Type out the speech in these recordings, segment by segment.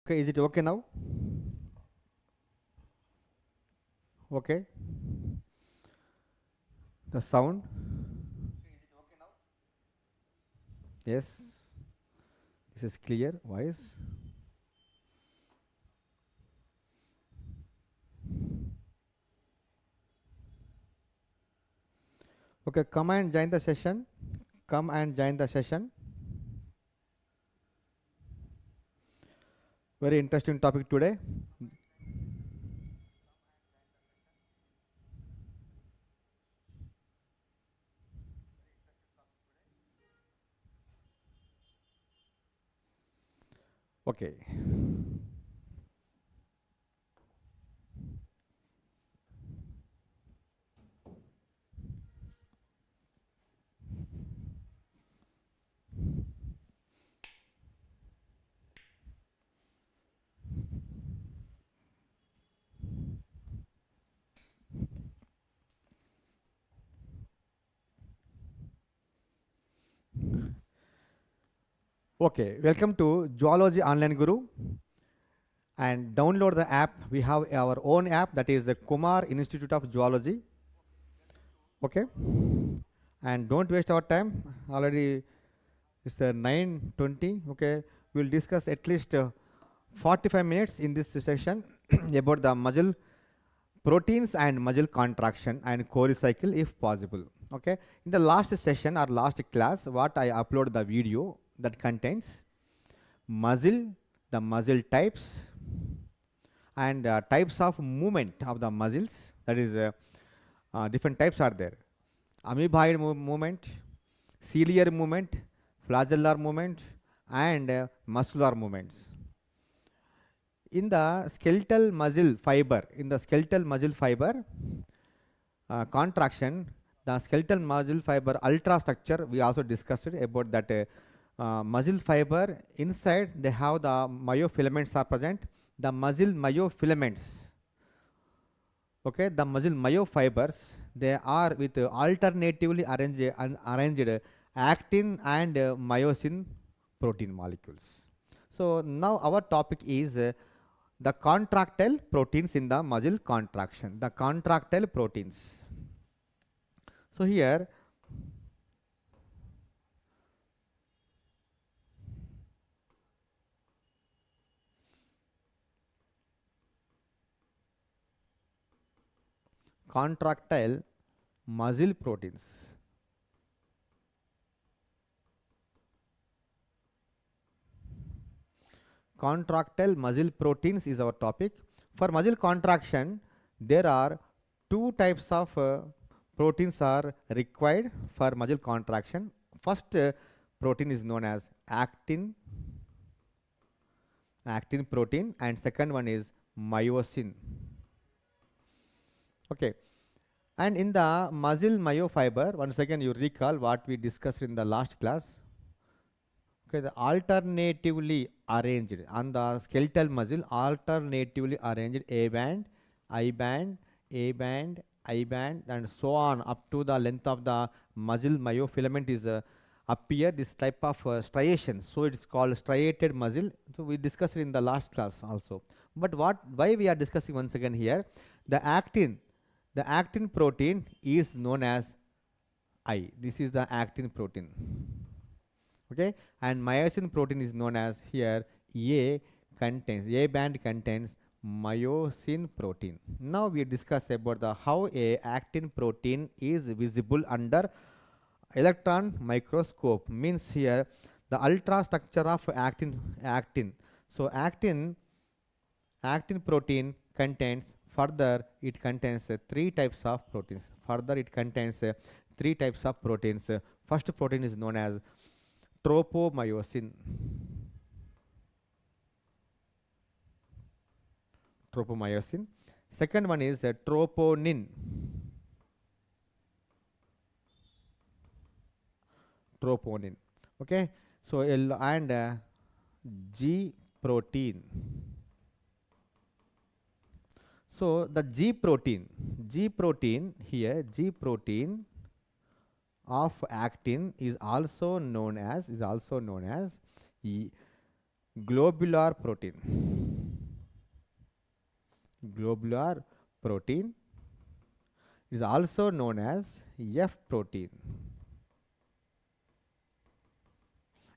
Okay, is it okay now? Okay. The sound? Yes. This is clear voice. Okay, come and join the session. Come and join the session. Very interesting topic today. Okay. Okay, welcome to Zoology Online Guru. And download the app. We have our own app, that is the Kumar Institute of Zoology. Okay. And don't waste our time. Already it's 9:20. Okay. We'll discuss at least 45 minutes in this session about the muscle proteins and muscle contraction and Cori cycle if possible. Okay. In the last session or last class, what I upload the video that contains muscle, the muscle types, and types of movement of the muscles. That is, different types are there: amoeboid movement, ciliary movement, flagellar movement, and muscular movements. In the skeletal muscle fiber, contraction, the skeletal muscle fiber ultrastructure, we also discussed it about that. Muscle fiber inside, they have the myofilaments are present. The muscle myofilaments, okay, the muscle myofibers, they are with alternatively arranged actin and myosin protein molecules. So now our topic is the contractile proteins in the muscle contraction, the contractile proteins. So here contractile muscle proteins. Contractile muscle proteins is our topic. For muscle contraction, there are two types of proteins are required for muscle contraction. First protein is known as actin protein, and second one is myosin. Okay. And in the muscle myofiber, once again you recall what we discussed in the last class. Okay, the alternatively arranged on the skeletal muscle, alternatively arranged A band, I band, A band, I band, and so on up to the length of the muscle myofilament is appear this type of striations. So it is called striated muscle. So we discussed it in the last class also. But why we are discussing once again here, the actin protein is known as I. This is the actin protein. Okay, and myosin protein is known as here A band contains myosin protein. Now we discuss about the how a actin protein is visible under electron microscope. Means here the ultrastructure of actin. So actin protein contains it contains three types of proteins. First protein is known as tropomyosin. Second one is troponin. Okay, so and G protein. So the G protein of actin is also known as globular protein. Globular protein is also known as F protein.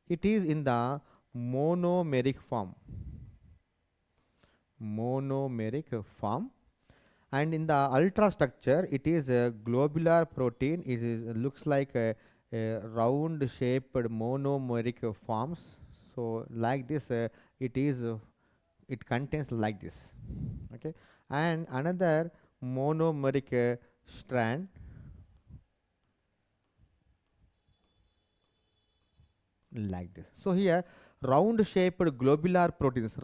It is in the monomeric form. Monomeric form. And in the ultrastructure, it is a globular protein. It is looks like a round shaped monomeric forms. So like this, it contains like this. Okay, and another monomeric strand like this. So here round shaped globular proteins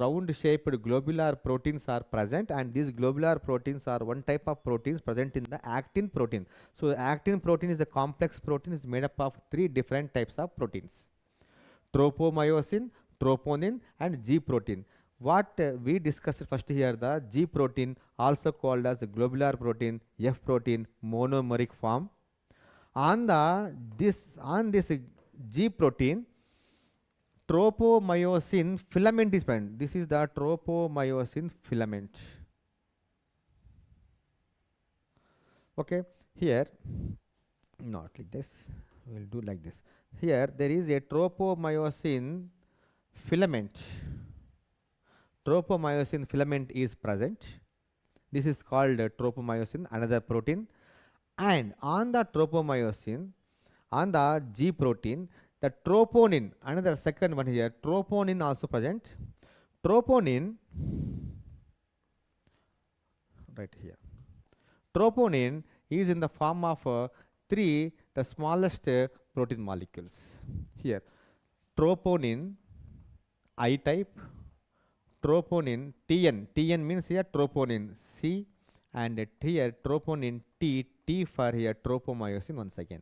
are present, and these globular proteins are one type of proteins present in the actin protein. So actin protein is a complex protein, is made up of 3 different types of proteins: tropomyosin, troponin, and G protein. What we discussed first here, the G protein, also called as globular protein, F protein, monomeric form. On this G protein, tropomyosin filament is present. This is the tropomyosin filament. Okay, here not like this, we will do like this. Here there is a tropomyosin filament. Tropomyosin filament is present. This is called tropomyosin, another protein. And on the tropomyosin, on the G protein, the troponin, another second one here, troponin also present. Troponin, right here. Troponin is in the form of 3, the smallest protein molecules. Here, troponin I type, troponin Tn, Tn means here troponin C, and here troponin T, T for here tropomyosin once again.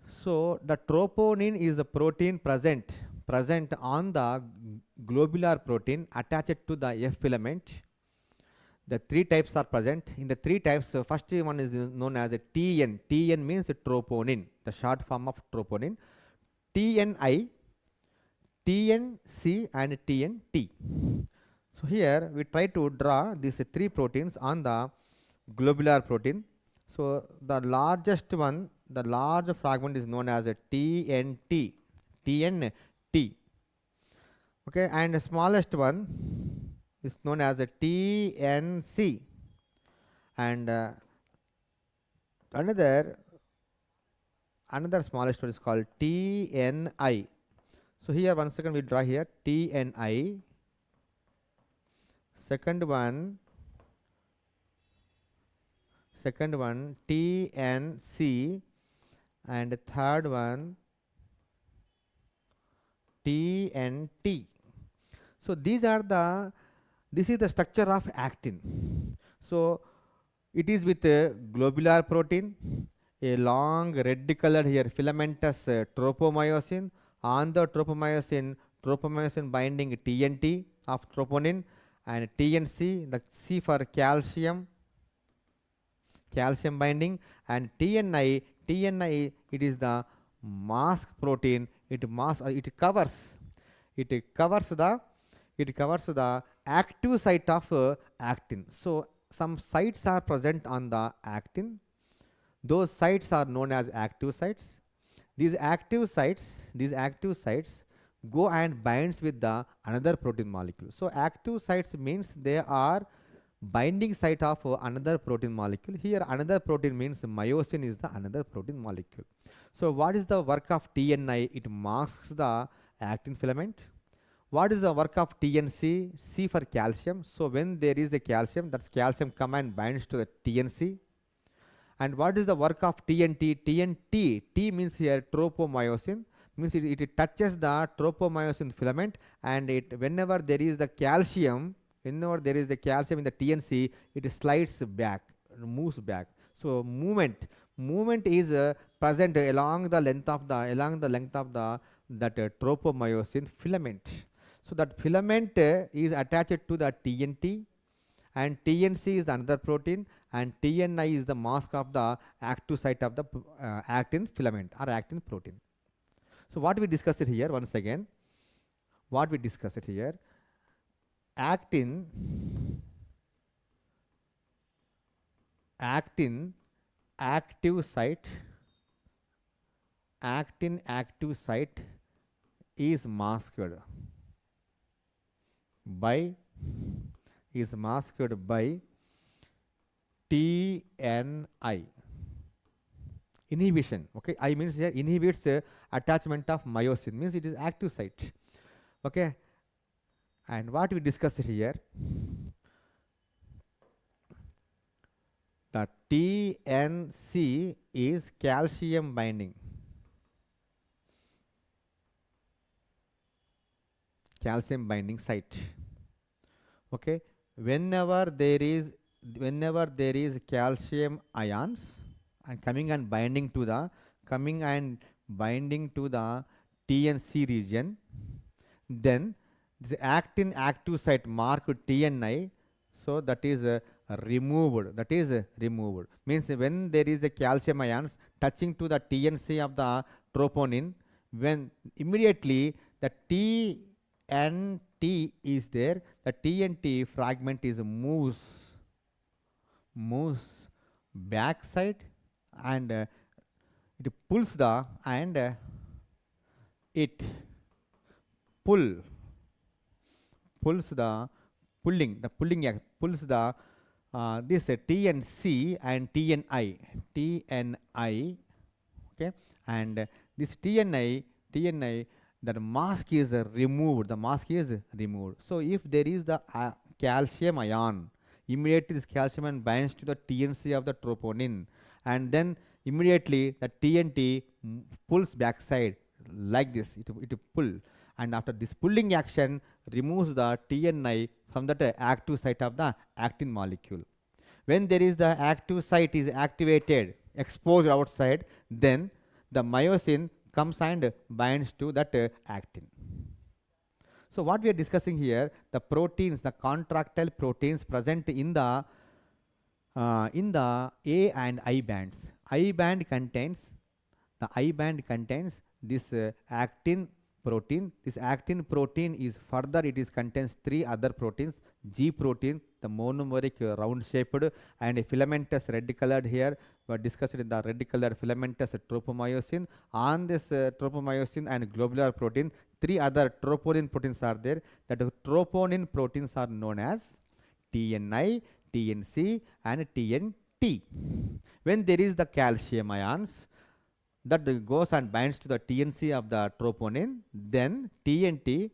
So the troponin is the protein present on the globular protein attached to the F filament. The 3 types are present. In the 3 types, first one is known as a Tn. Tn means troponin, the short form of troponin. Tni, Tnc, and Tnt. So here we try to draw these 3 proteins on the globular protein. So the largest one, the large fragment is known as a TNT. Okay, and the smallest one is known as a TNC, and another smallest one is called TNI. So here once again we draw here TNI, second one TNC, and third one TNT. So this is the structure of actin. So it is with a globular protein, a long red color here filamentous tropomyosin. On the tropomyosin binding TNT of troponin, and TNC, the C for calcium binding, and TNI, it is the mask protein. It covers the active site of actin. So some sites are present on the actin. Those sites are known as active sites. These active sites go and binds with the another protein molecule. So active sites means they are binding site of another protein molecule. Here another protein means myosin is the another protein molecule. So what is the work of TNI? It masks the actin filament. What is the work of TNC? C for calcium. So when there is the calcium, that's calcium come and binds to the TNC. And what is the work of TNT? TNT, T means here tropomyosin, means it touches the tropomyosin filament, and whenever there is the calcium in the TNC, it slides back, moves back. So movement is present along the length of the tropomyosin filament. So that filament is attached to the TNT, and TNC is the another protein, and TNI is the mask of the active site of the actin filament or actin protein. So what we discussed here once again, what we discussed here, actin active site, actin active site is masked by TNI inhibition. Okay, I means here inhibits attachment of myosin, means it is active site. Okay, and what we discussed here, the TNC is calcium binding site. Okay, whenever there is calcium ions and coming and binding to the TNC region, then the actin active site marked TNI, so that is removed. Means when there is a calcium ions touching to the TNC of the troponin, when immediately the TNT is there, the TNT fragment is moves backside, and it pulls the it pulls the pulling pulls the this TNC and TNI, okay, and this TNI, the mask is removed. So if there is the calcium ion, immediately this calcium ion binds to the TNC of the troponin, and then immediately the TNT pulls backside like this. It pull, and after this pulling action removes the TNI from the active site of the actin molecule. When there is the active site is activated, exposed outside, then the myosin comes and binds to that actin. So what we are discussing here, the proteins, the contractile proteins present in the A and I bands. I band contains this actin protein. This actin protein is further, it is contains three other proteins: G protein, the monomeric round shaped and filamentous red colored. Here we discussed in the red colored filamentous tropomyosin. On this tropomyosin and globular protein, three other troponin proteins are there. That troponin proteins are known as TNI, TNC and TNT. When there is the calcium ions that goes and binds to the TNC of the troponin, then TNT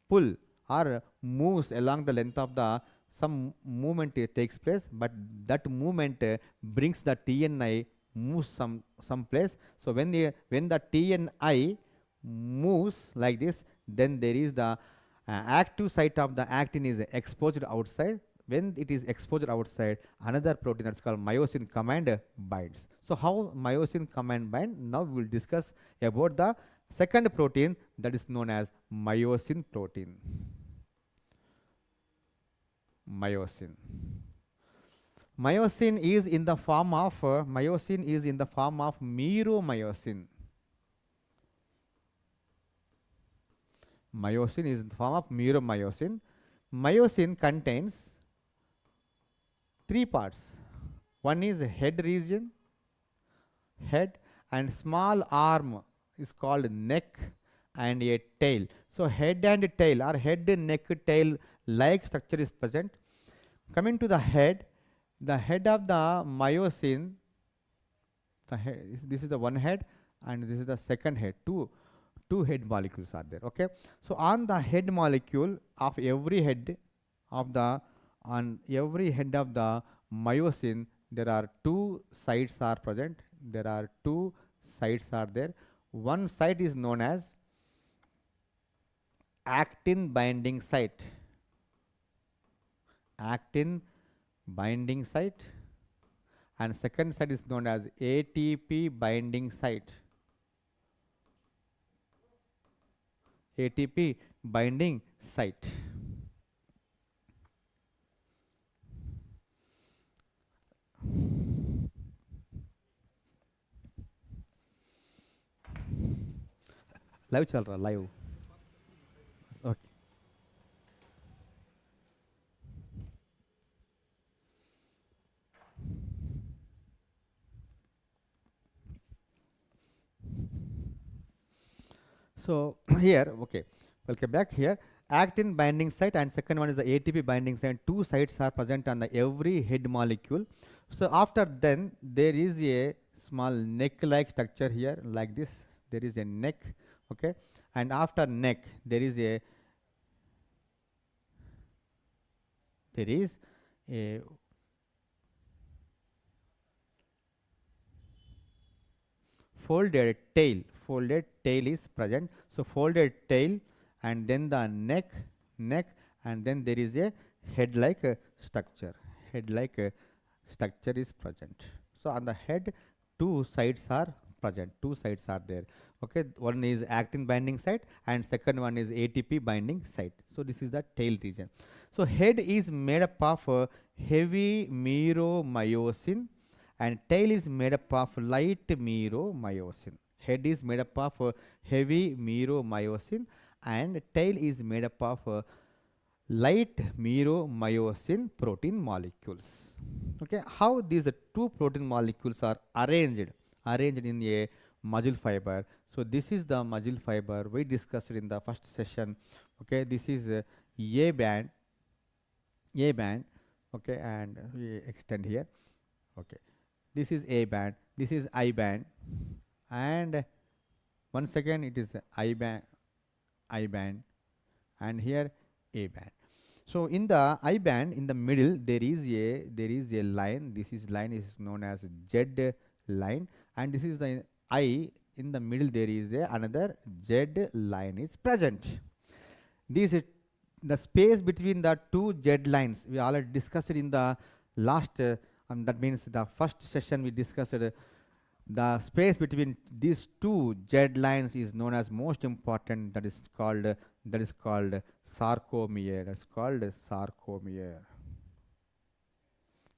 pull or moves along the length of the, some movement takes place, but that movement brings the TNI moves some place. So when the TNI moves like this, then there is the active site of the actin is exposed outside. When it is exposed outside, another protein that's called myosin come and binds. So how myosin come and bind? Now we will discuss about the second protein, that is known as myosin protein. Myosin is in the form of meromyosin. Myosin is in the form of meromyosin. Myosin contains three parts. One is head region, head, and small arm is called neck, and a tail. So head and tail, or head, neck, tail like structure is present. Coming to the head of the myosin, this is the one head and this is the second head. Two head molecules are there. Okay, so on the head molecule of every head of the myosin, there are two sites are present. One site is known as actin binding site. And second site is known as ATP binding site. Live चल रहा, live So here, okay, welcome back here. Actin binding site and second one is the ATP binding site. Two sites are present on the every head molecule. So after then there is a small neck-like structure here like this. There is a neck, okay, and after neck there is a folded tail. Folded tail is present. So folded tail and then the neck, and then there is a head-like structure. Head-like structure is present. So on the head, two sides are present. Two sides are there. Okay, one is actin binding site and second one is ATP binding site. So this is the tail region. So head is made up of heavy meromyosin and tail is made up of light meromyosin. Head is made up of heavy meromyosin and tail is made up of light meromyosin protein molecules. Okay, how these two protein molecules are arranged in a muscle fiber. So this is the muscle fiber we discussed in the first session. Okay, this is A band, okay, and we extend here. Okay, this is A band, this is I band, and once again it is I band, and here A band. So in the I band, in the middle there is a line. This line is known as Z line, and this is the I. In the middle there is another Z line is present. This is the space between the two Z lines. We already discussed it in the last. That means the first session we discussed the space between these two Z lines is known as most important. That is called sarcomere. That's called sarcomere.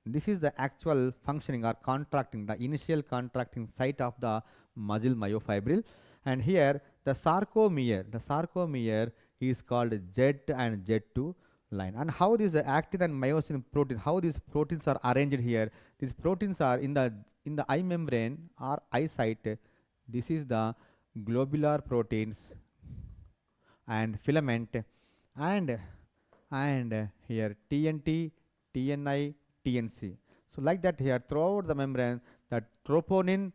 This is the actual functioning or contracting, the initial contracting site of the muscle myofibril. And here the sarcomere is called Z and Z2 line. And how these actin and myosin protein, how these proteins are arranged here? These proteins are in the eye membrane or eye site. This is the globular proteins and filament, and here TNT, TNI, TNC. So like that here throughout the membrane, that troponin,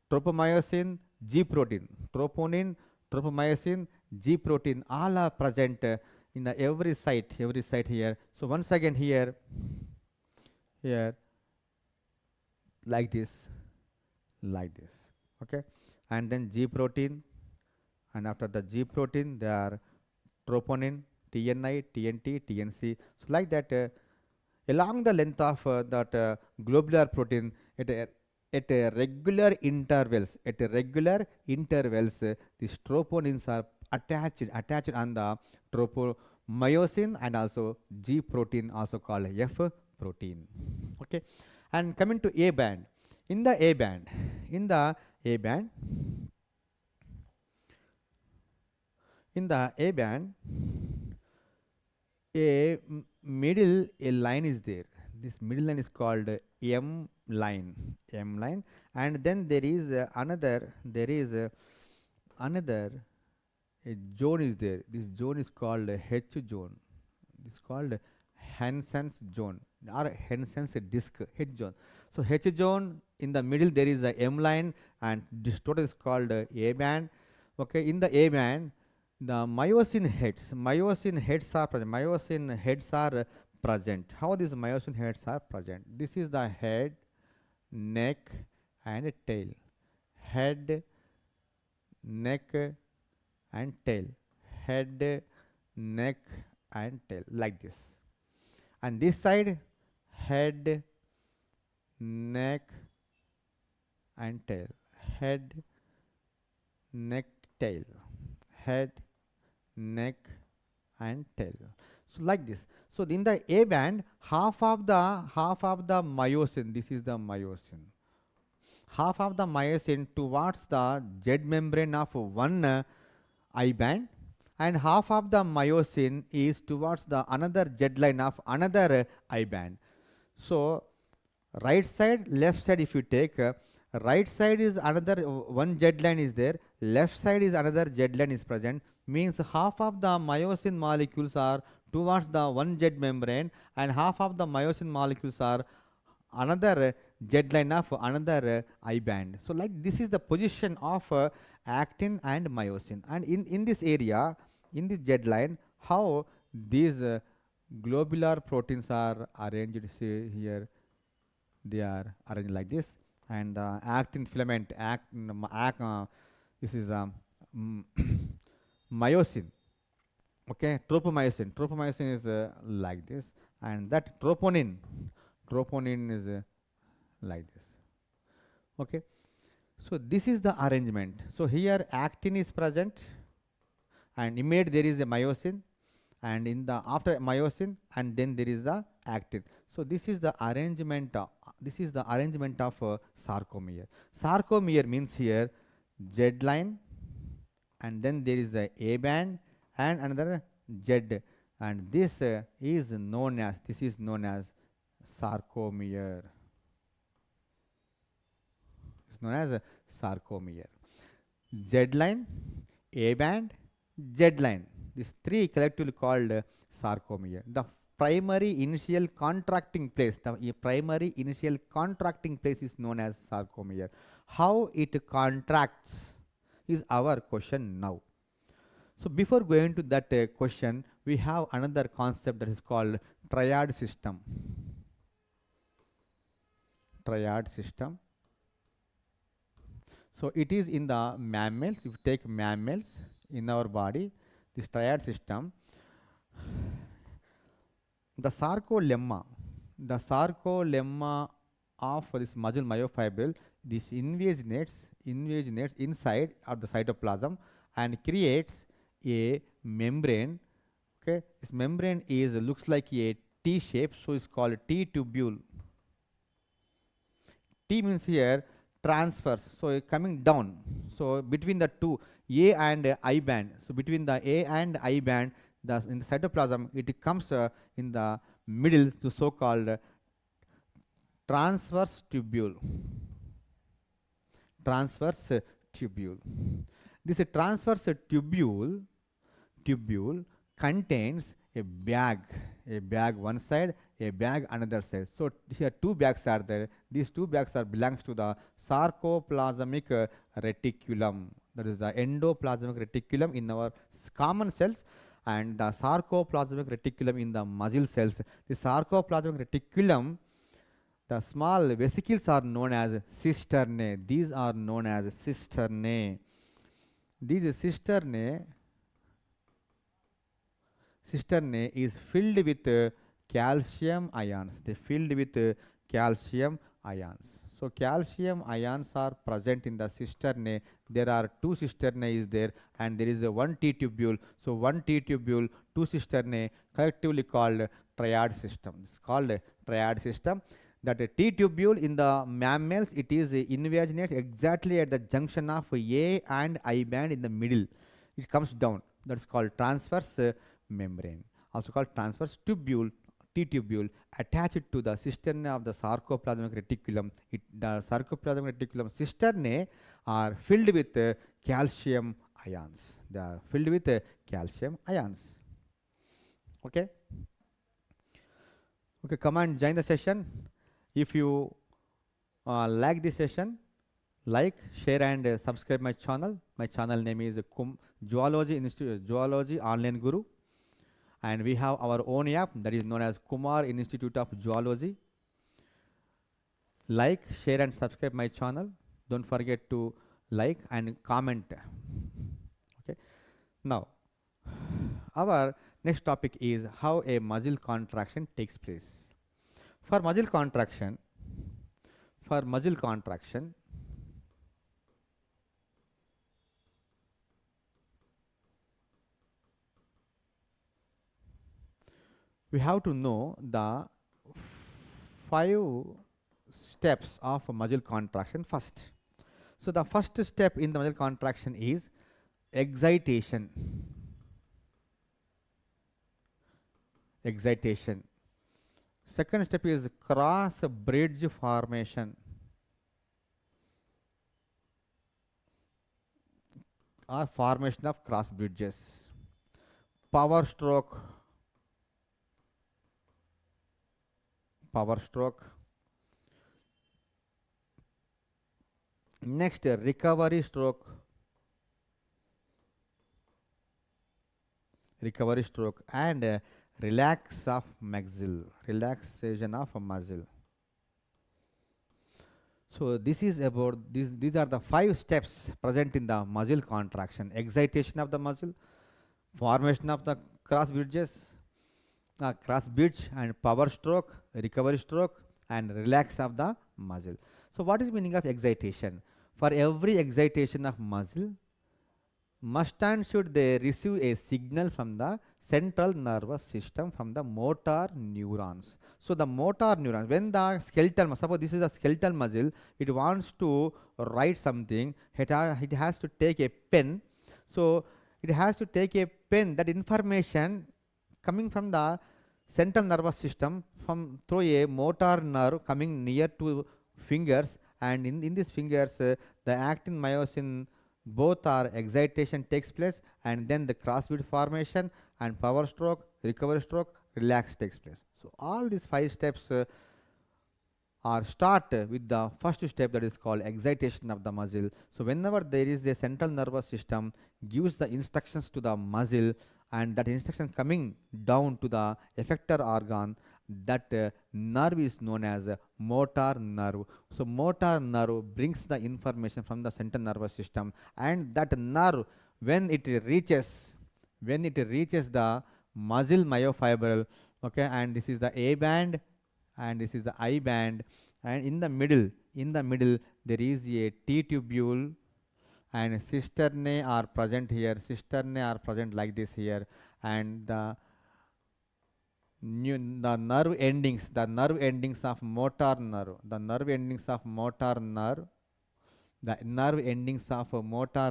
tropomyosin, G protein, troponin, tropomyosin, G protein, all are present in every site here. So once again here like this, okay, and then G protein, and after the G protein there are troponin, TNI, TNT, TNC. So like that along the length of that globular protein at regular intervals, these troponins are attached on the tropomyosin and also G protein, also called F protein. Okay, and coming to A band. In the A band, a line is there. This middle line is called M line, and then there is another a zone is there. This zone is called H zone. This is called Hansen's zone or Hansen's disc, H zone. So H zone, in the middle there is a M line, and this total is called A band. Okay, in the A band, the myosin heads are present. How these myosin heads are present? This is the head, neck, and tail. Head, neck, and tail. Head, neck, and tail, like this. And this side, head, neck, and tail. Head, neck, tail. Head, neck, and tail. So like this. So in the A band, half of the myosin, this is the myosin. Half of the myosin towards the Z membrane of one I band, and half of the myosin is towards the another Z line of another I band. So right side, left side, if you take right side is another one Z line is there, left side is another Z line is present, means half of the myosin molecules are towards the one Z membrane and half of the myosin molecules are another Z line of another I band. So like this is the position of actin and myosin, and in this area, in this Z line, how these globular proteins are arranged. See here, they are arranged like this, and the actin filament this is mm, myosin, okay, tropomyosin is like this, and that troponin is like this, okay. So this is the arrangement. So here actin is present, and immediately there is a myosin, and in the after myosin, and then there is the actin. So this is the arrangement of sarcomere. Sarcomere means here Z line, and then there is the A band and another Z, and this is known as sarcomere. It's known as a sarcomere. Z line, A band, Z line. These three collectively called sarcomere. The primary initial contracting place is known as sarcomere. How it contracts is our question now. So before going to that question, we have another concept that is called triad system. Triad system. So it is in the mammals. If you take mammals in our body, this triad system, the sarcolemma of this muscle myofibril, this invaginates inside of the cytoplasm and creates a membrane. Okay, this membrane looks like a T shape, so it's called T tubule. T means here transverse, so coming down. So between the two A and I band, so between the A and I band, in the cytoplasm, it comes in the middle to so-called transverse tubule. This transverse tubule contains a bag one side, a bag another side. So here two bags are there. These two bags belongs to the sarcoplasmic reticulum. That is the endoplasmic reticulum in our common cells, and the sarcoplasmic reticulum in the muscle cells. The sarcoplasmic reticulum, the small vesicles are known as cisternae. These are known as cisternae. These cisternae is filled with calcium ions. They filled with calcium ions. So calcium ions are present in the cisternae. There are two cisternae is there, and there is a one T tubule. So one T tubule, two cisternae, collectively called triad system. It's called triad system. That a T tubule in the mammals, it is invaginates exactly at the junction of A and I band in the middle. It comes down. That's called transverse membrane, also called transverse tubule, T tubule, attached to the cisternae of the sarcoplasmic reticulum. The sarcoplasmic reticulum cisternae are filled with calcium ions. They are filled with calcium ions. Okay. Okay, come and join the session. If you like this session, like, share and subscribe my channel. My channel name is Zoology Online Guru. And we have our own app that is known as Kumar Institute of Zoology. Like, share and subscribe my channel. Don't forget to like and comment. Okay. Now, our next topic is how a muscle contraction takes place. For muscle contraction, we have to know the 5 steps of muscle contraction first. So the first step in the muscle contraction is excitation. Second step is cross bridge formation. or formation of cross bridges. Power stroke, power stroke. Next, recovery stroke, recovery stroke, and relax of muscle, relaxation of muscle. So this is about this. These are the 5 steps present in the muscle contraction: excitation of the muscle, formation of the cross bridges, cross bridge, and power stroke, recovery stroke, and relax of the muscle. So what is meaning of excitation? For every excitation of muscle, must and should they receive a signal from the central nervous system, from the motor neurons. So the motor neurons, when the skeletal, suppose this is a skeletal muscle, it wants to write something, it has to take a pen. So it has to take a pen, that information coming from the central nervous system from through a motor nerve coming near to fingers, and in these fingers the actin myosin both are excitation takes place, and then the crossbreed formation and power stroke, recovery stroke, relax takes place. So all these 5 steps are start with the first step, that is called excitation of the muscle. So whenever there is a central nervous system gives the instructions to the muscle, and that instruction coming down to the effector organ, that nerve is known as motor nerve. So motor nerve brings the information from the central nervous system, and that nerve, when it reaches the muscle myofibril, okay, and this is the A band and this is the I band, and in the middle there is a T tubule, and cisternae are present here, cisternae are present like this here, and the nerve endings of motor nerve, the nerve endings of motor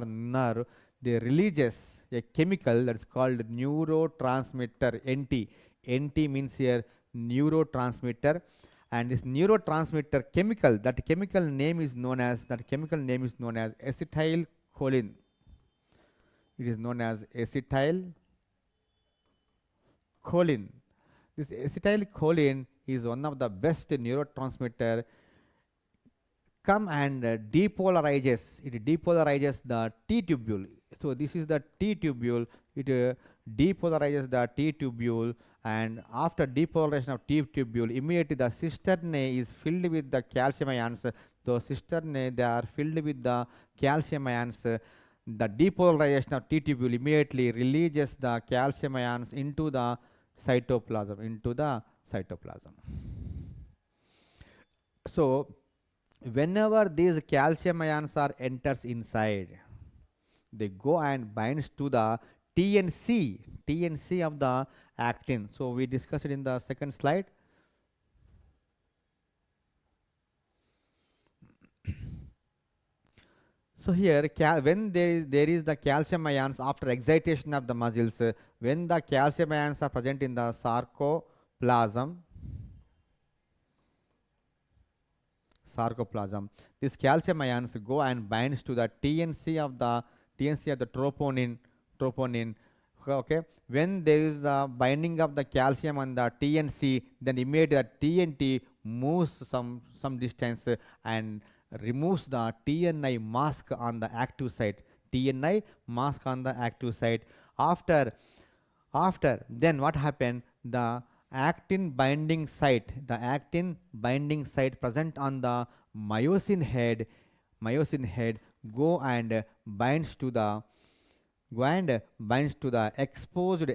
nerve, they releases a chemical that is called neurotransmitter, NT. NT means here neurotransmitter, and this neurotransmitter chemical, that chemical name is known as acetylcholine. It is known as acetylcholine. This acetylcholine is one of the best neurotransmitter. Come and depolarizes the T tubule. So this is the T tubule. It depolarizes the T tubule, and after depolarization of T tubule, immediately the cisternae is filled with the calcium ions. Those cisternae, they are filled with the calcium ions. The depolarization of T tubule immediately releases the calcium ions into the cytoplasm, So whenever these calcium ions are enters inside, they go and binds to the TNC of the actin. So we discussed it in the second slide. So here, when there is the calcium ions after excitation of the muscles, when the calcium ions are present in the sarcoplasm, these calcium ions go and binds to the TNC of the troponin. Okay, when there is the binding of the calcium on the TNC, then immediately the TNT moves some distance and removes the TNI mask on the active site. After then what happened? The actin binding site present on the myosin head go and binds to the exposed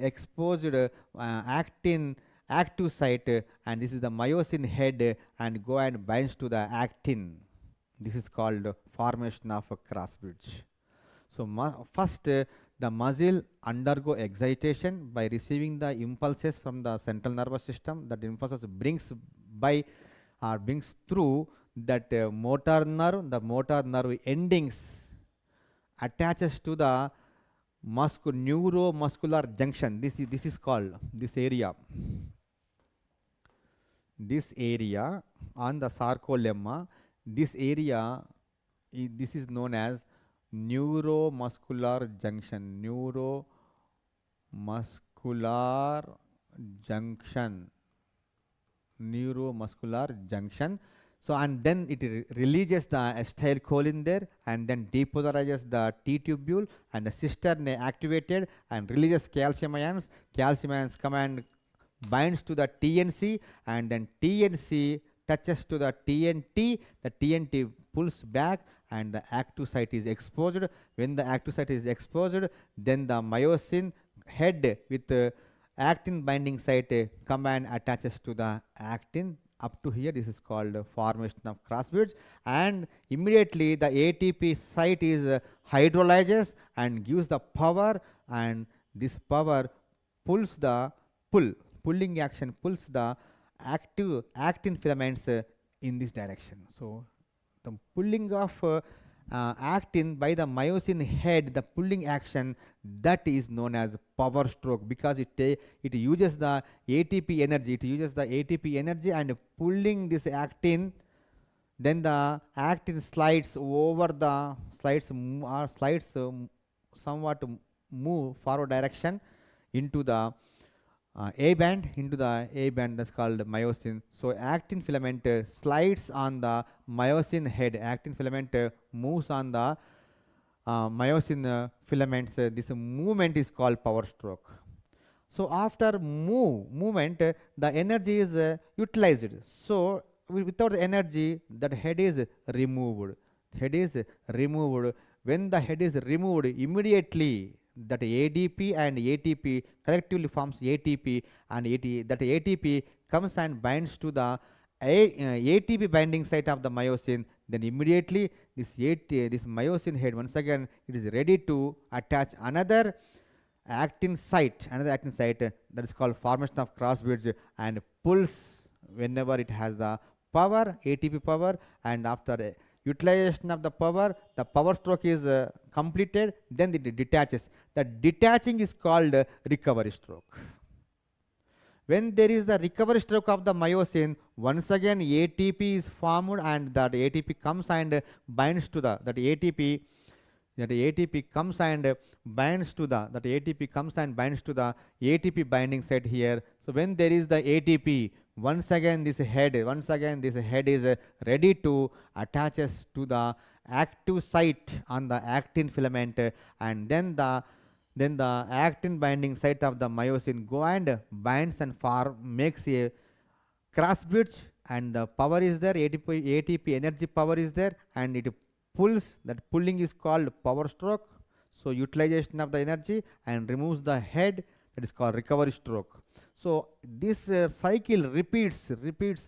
actin active site, and this is the myosin head, and go and binds to the actin. This is called formation of a cross bridge. So first the muscle undergo excitation by receiving the impulses from the central nervous system. That impulses brings through that motor nerve. The motor nerve endings attaches to the neuromuscular junction. This is called this area on the sarcolemma. This area this is known as neuromuscular junction, neuromuscular junction. So and then it releases the acetylcholine there, and then depolarizes the T tubule, and the cistern activated and releases calcium ions. Calcium ions come and binds to the TNC, and then TNC touches to the TNT. The TNT pulls back and the active site is exposed. When the active site is exposed, then the myosin head with actin binding site come and attaches to the actin. Up to here, this is called formation of crossbridge, and immediately the ATP site is hydrolyzes and gives the power, and this power pulls the pulling action pulls the active actin filaments in this direction. So the pulling of actin by the myosin head, the pulling action, that is known as power stroke, because it uses the ATP energy, and pulling this actin, then the actin slides over the somewhat move forward direction into the A band, that's called myosin. So actin filament slides on the myosin head. Actin filament moves on the myosin filaments. This movement is called power stroke. So after movement, the energy is utilized. So without the energy, that head is removed. When the head is removed, immediately that ADP and ATP collectively forms ATP, and that ATP comes and binds to the ATP binding site of the myosin. Then immediately this myosin head, once again, it is ready to attach another actin site, that is called formation of crossbridge, and pulls whenever it has the power, ATP power, and after utilization of the power stroke is completed, then it detaches. The detaching is called recovery stroke. When there is the recovery stroke of the myosin, once again ATP is formed, and that ATP comes and binds to the ATP comes and binds to the ATP binding site here. So when there is the ATP, once again this head is ready to attaches to the active site on the actin filament, and then the actin binding site of the myosin go and binds and makes a cross bridge, and the power is there, ATP energy power is there, and it pulls. That pulling is called power stroke. So utilization of the energy and removes the head, that is called recovery stroke. So this cycle repeats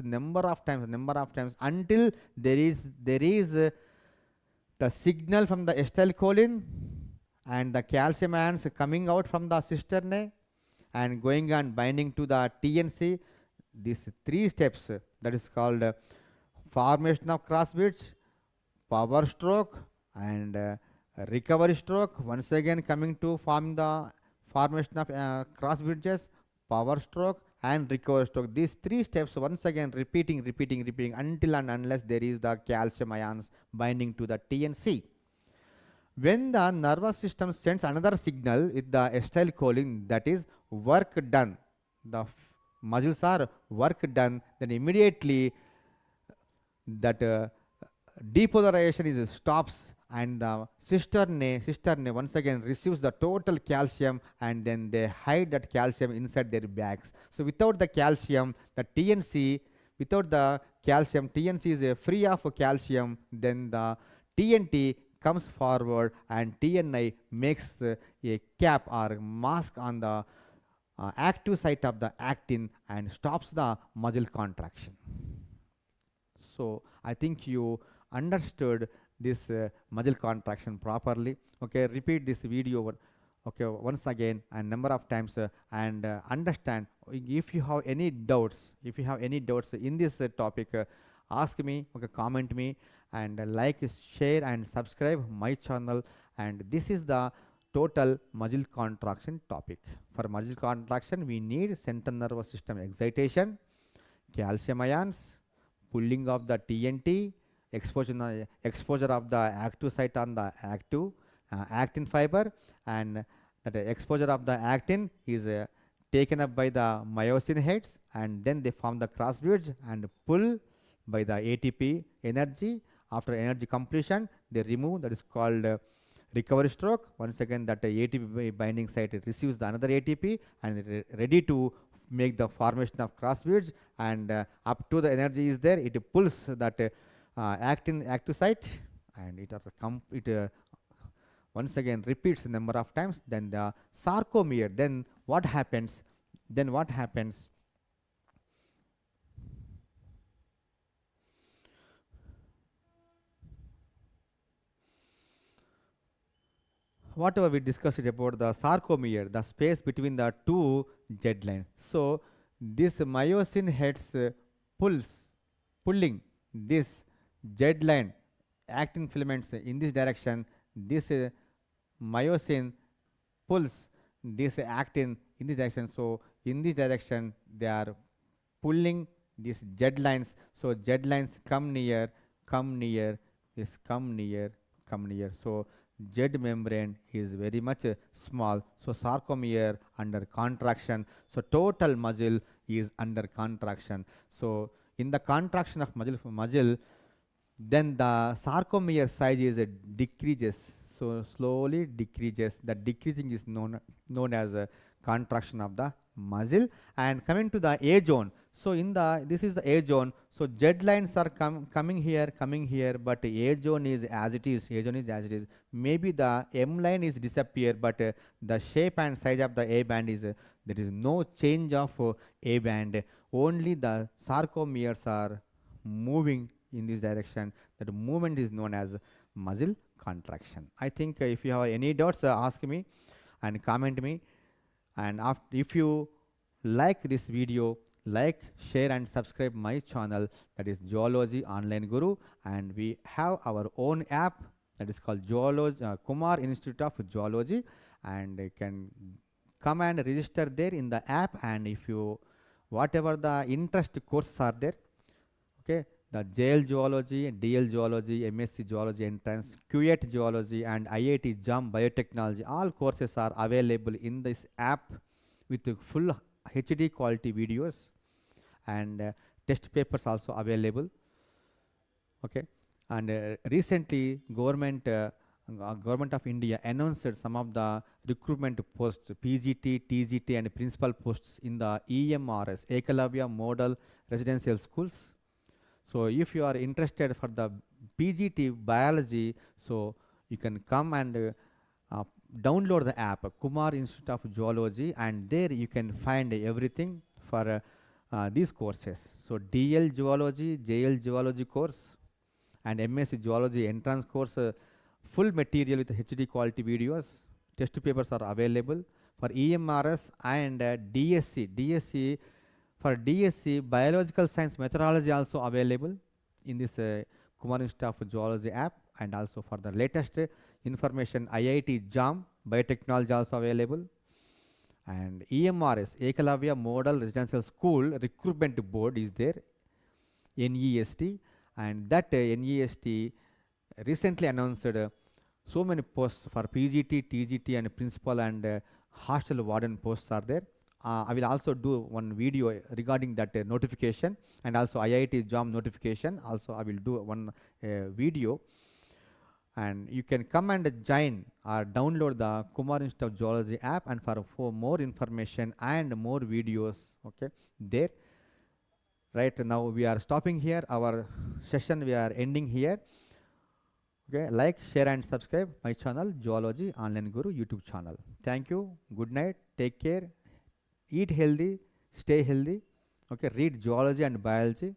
number of times until there is the signal from the acetylcholine and the calcium ions coming out from the cisternae and going and binding to the TNC. These three steps, that is called formation of crossbridge, power stroke, and recovery stroke. Once again coming to form the formation of cross bridges, power stroke, and recovery stroke. These three steps once again repeating until and unless there is the calcium ions binding to the TNC. When the nervous system sends another signal with the acetylcholine, that is work done, the muscles are work done, then immediately that depolarization is stops, and the cisternae once again receives the total calcium, and then they hide that calcium inside their bags. So without the calcium, the TNC is free of calcium, then the TNT comes forward and TNI makes a cap or mask on the active site of the actin and stops the muscle contraction. So I think you understood this muscle contraction properly. Okay, repeat this video once again and number of times and understand. If you have any doubts in this topic, ask me, comment me, and like, share and subscribe my channel. And this is the total muscle contraction topic. For muscle contraction, we need central nervous system excitation, calcium ions, pulling of the TNT, exposure of the active site on the active actin fiber, and that exposure of the actin is taken up by the myosin heads, and then they form the cross bridge and pull by the ATP energy. After energy completion, they remove, that is called recovery stroke. Once again, that ATP binding site receives the another ATP and ready to make the formation of cross bridge, and up to the energy is there, it pulls that actin active site, and it once again repeats a number of times. Then the sarcomere, then what happens? Whatever we discussed about the sarcomere, the space between the two Z lines. So this myosin heads pulling this Z line actin filaments in this direction. This myosin pulls this actin in this direction. So in this direction, they are pulling these Z lines. So Z lines come near, come near, come near. So Z membrane is very much small. So sarcomere under contraction. So total muscle is under contraction. So in the contraction of muscle, then the sarcomere size is decreases. So slowly decreases. The decreasing is known as a contraction of the muscle. And coming to the A zone. So in the this is the A zone. So Z lines are coming here, but A zone is as it is. Maybe the M line is disappear, but the shape and size of the A band is there is no change of A band. Only the sarcomeres are moving in this direction. That movement is known as muscle contraction. I think if you have any doubts, ask me and comment me. And if you like this video, like, share and subscribe my channel, that is Zoology Online Guru, and we have our own app that is called Zoology Kumar Institute of Zoology, and you can come and register there in the app. And if you whatever the interest courses are there, okay, the JL Zoology, DL Zoology, MSc Zoology entrance, QET Zoology, and IIT JAM Biotechnology, all courses are available in this app with full HD quality videos, and test papers also available. Okay, and recently government of India announced some of the recruitment posts, PGT, TGT, and principal posts in the EMRS, Ekalavya Model Residential Schools. So if you are interested for the PGT biology, so you can come and download the app Kumar Institute of Zoology, and there you can find everything for these courses. So DL Zoology, JL Zoology course, and MSc Zoology entrance course, full material with HD quality videos. Test papers are available for EMRS and DSC. For DSC, biological science methodology also available in this Kumar Institute of Zoology app, and also for the latest information, IIT JAM Biotechnology also available, and EMRS Ekalavya Model Residential School Recruitment Board is there, NEST, and that NEST recently announced so many posts for PGT, TGT, and principal and hostel warden posts are there. I will also do one video regarding that notification, and also IIT JAM notification. Also, I will do one video, and you can come and join or download the Kumar Institute of Zoology app, and for more information and more videos. Okay, there. Right now we are stopping here. Our session we are ending here. Okay, like, share and subscribe my channel Zoology Online Guru YouTube channel. Thank you. Good night. Take care. Eat healthy, stay healthy. Okay, read zoology and biology.